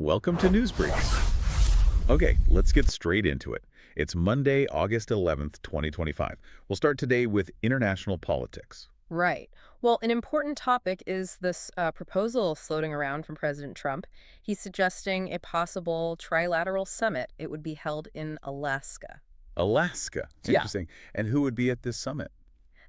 Welcome to News Briefs. Okay, let's get straight into it. It's Monday, August 11th, 2025. We'll start today with international politics. Right. Well, an important topic is this proposal floating around from President Trump. He's suggesting a possible trilateral summit. It would be held in Alaska. Alaska. Yeah. Interesting. And who would be at this summit?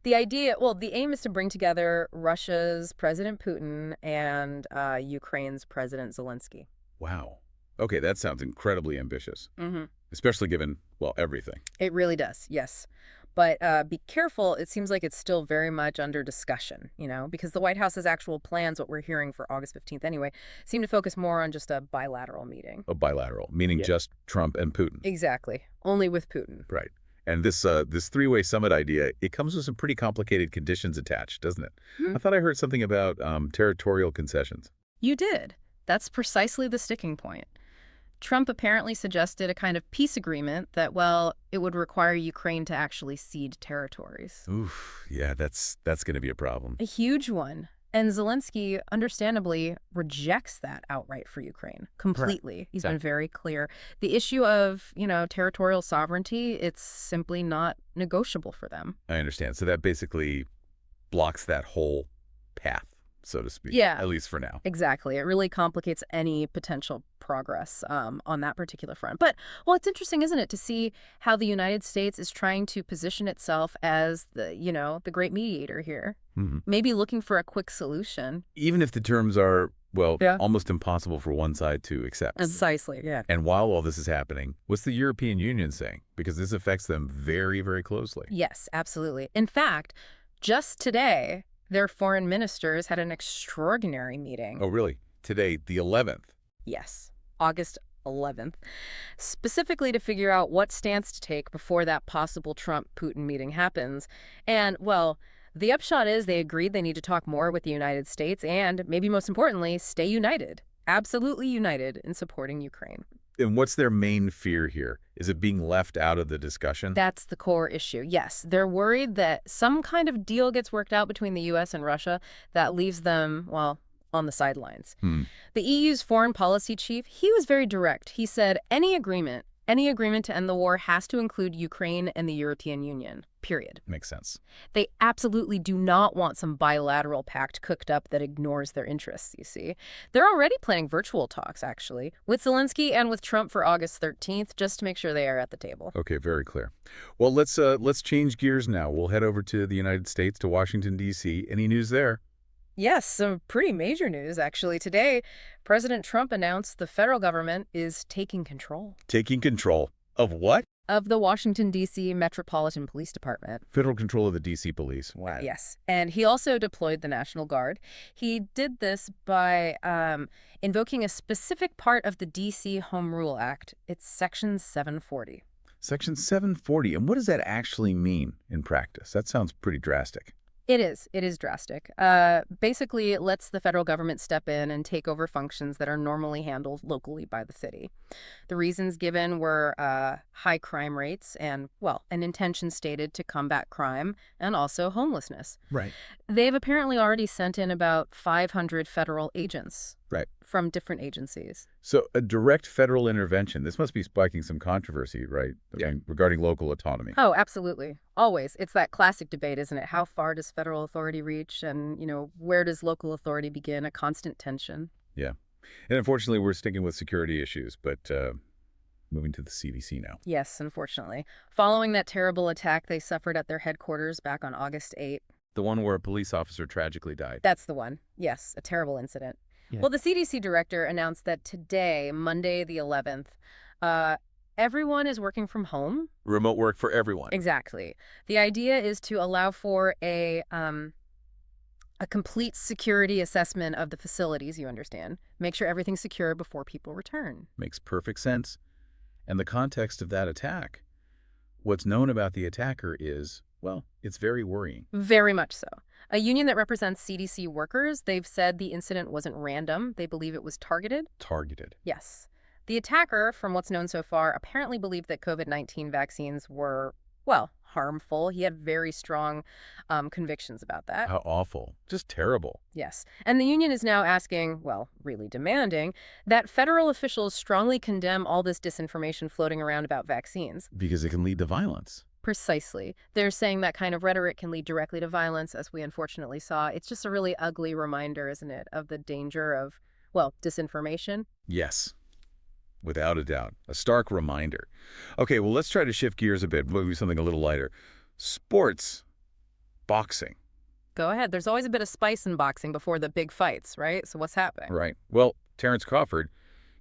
The aim is to bring together Russia's President Putin and Ukraine's President Zelensky. Wow. Okay, that sounds incredibly ambitious, hmm especially given, well, everything. It really does, yes. But be careful. It seems like it's still very much under discussion, because the White House's actual plans, what we're hearing for August 15th anyway, seem to focus more on just a bilateral meeting. A bilateral, meaning Yeah. just Trump and Putin. Exactly. Only with Putin. Right. And this three-way summit idea, it comes with some pretty complicated conditions attached, doesn't it? Hmm. I thought I heard something about territorial concessions. You did. That's precisely the sticking point. Trump apparently suggested a kind of peace agreement that, well, it would require Ukraine to actually cede territories. Oof, yeah, that's going to be a problem. A huge one. And Zelensky, understandably, rejects that outright for Ukraine completely. He's been very clear. The issue of, territorial sovereignty, it's simply not negotiable for them. I understand. So that basically blocks that whole path, so to speak. Yeah. At least for now. Exactly. It really complicates any potential progress on that particular front. But, well, it's interesting, isn't it, to see how the United States is trying to position itself as the great mediator here. Mm-hmm. Maybe looking for a quick solution. Even if the terms are, well, Yeah. almost impossible for one side to accept. Precisely, yeah. And while all this is happening, what's the European Union saying? Because this affects them very, very closely. Yes, absolutely. In fact, just today, their foreign ministers had an extraordinary meeting. Oh, really? Today, the 11th. Yes, August 11th, specifically to figure out what stance to take before that possible Trump-Putin meeting happens. And, well, the upshot is they agreed they need to talk more with the United States and, maybe most importantly, stay united, absolutely united in supporting Ukraine. And what's their main fear here? Is it being left out of the discussion? That's the core issue. Yes, they're worried that some kind of deal gets worked out between the U.S. and Russia that leaves them, well, on the sidelines. The EU's foreign policy chief, he was very direct. He said any agreement to end the war has to include Ukraine and the European Union, period. Makes sense. They absolutely do not want some bilateral pact cooked up that ignores their interests, you see. They're already planning virtual talks, actually, with Zelensky and with Trump for August 13th, just to make sure they are at the table. Okay, very clear. Well, let's change gears now. We'll head over to the United States, to Washington, D.C. Any news there? Yes, some pretty major news, actually. Today, President Trump announced the federal government is taking control Taking control of what? of the Washington, D.C. Metropolitan Police Department. Federal control of the D.C. police. Wow. Yes. And he also deployed the National Guard. He did this by invoking a specific part of the D.C. Home Rule Act. It's Section 740. Section 740. And what does that actually mean in practice? That sounds pretty drastic. It is. It is drastic. Basically, it lets the federal government step in and take over functions that are normally handled locally by the city. The reasons given were high crime rates and, well, an intention stated to combat crime and also homelessness. Right. They've apparently already sent in about 500 federal agents. Right. From different agencies. So a direct federal intervention, this must be spiking some controversy, right? Yeah. I mean, regarding local autonomy. Oh, absolutely. Always. It's that classic debate, isn't it? How far does federal authority reach and, where does local authority begin? A constant tension. Yeah. And unfortunately, we're sticking with security issues, but moving to the CDC now. Yes, unfortunately. Following that terrible attack they suffered at their headquarters back on August 8th. The one where a police officer tragically died. That's the one. Yes, a terrible incident. Yeah. Well, the CDC director announced that today, Monday the 11th, everyone is working from home. Remote work for everyone. Exactly. The idea is to allow for a complete security assessment of the facilities, you understand. Make sure everything's secure before people return. Makes perfect sense. And the context of that attack, what's known about the attacker is, well, it's very worrying. Very much so. A union that represents CDC workers, they've said the incident wasn't random. They believe it was targeted. Targeted. Yes. The attacker, from what's known so far, apparently believed that COVID-19 vaccines were, well, harmful. He had very strong convictions about that. How awful. Just terrible. Yes. And the union is now asking, well, really demanding, that federal officials strongly condemn all this disinformation floating around about vaccines. Because it can lead to violence. Precisely. They're saying that kind of rhetoric can lead directly to violence, as we unfortunately saw. It's just a really ugly reminder, isn't it, of the danger of, well, disinformation? Yes. Without a doubt. A stark reminder. Okay, well, let's try to shift gears a bit. Maybe something a little lighter. Sports. Boxing. Go ahead. There's always a bit of spice in boxing before the big fights, right? So what's happening? Right. Well, Terrence Crawford,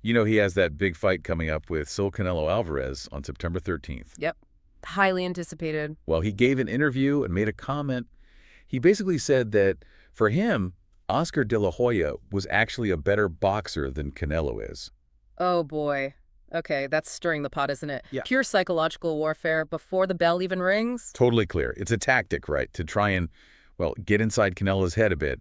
you know he has that big fight coming up with Canelo Alvarez on September 13th. Yep. Highly anticipated. Well, he gave an interview and made a comment. He basically said that for him, Oscar De La Hoya was actually a better boxer than Canelo is. Oh, boy. Okay, that's stirring the pot, isn't it? Yeah. Pure psychological warfare before the bell even rings? Totally clear. It's a tactic, right, to try and, well, get inside Canelo's head a bit,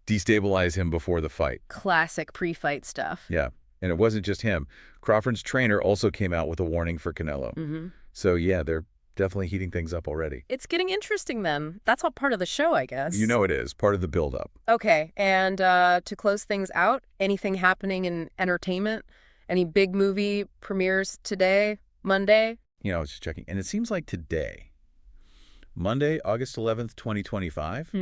destabilize him before the fight. Classic pre-fight stuff. Yeah, and it wasn't just him. Crawford's trainer also came out with a warning for Canelo. Mm-hmm. So, yeah, they're definitely heating things up already. It's getting interesting then. That's all part of the show, I guess. You know it is. Part of the build-up. Okay, and to close things out, anything happening in entertainment? Any big movie premieres today, Monday? You know, I was just checking. And it seems like today, Monday, August 11th, 2025,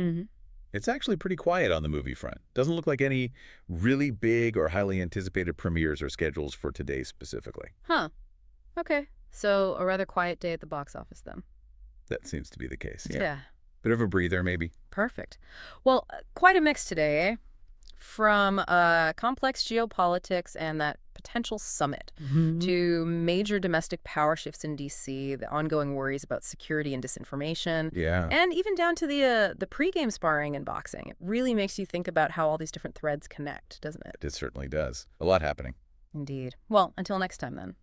it's actually pretty quiet on the movie front. Doesn't look like any really big or highly anticipated premieres or schedules for today specifically. Huh. Okay. So a rather quiet day at the box office then. That seems to be the case. Yeah. Bit of a breather, maybe. Perfect. Well, quite a mix today, eh? From complex geopolitics and that potential summit to major domestic power shifts in D.C., the ongoing worries about security and disinformation, Yeah. and even down to the pregame sparring in boxing. It really makes you think about how all these different threads connect, doesn't it? It certainly does. A lot happening. Indeed. Well, until next time then.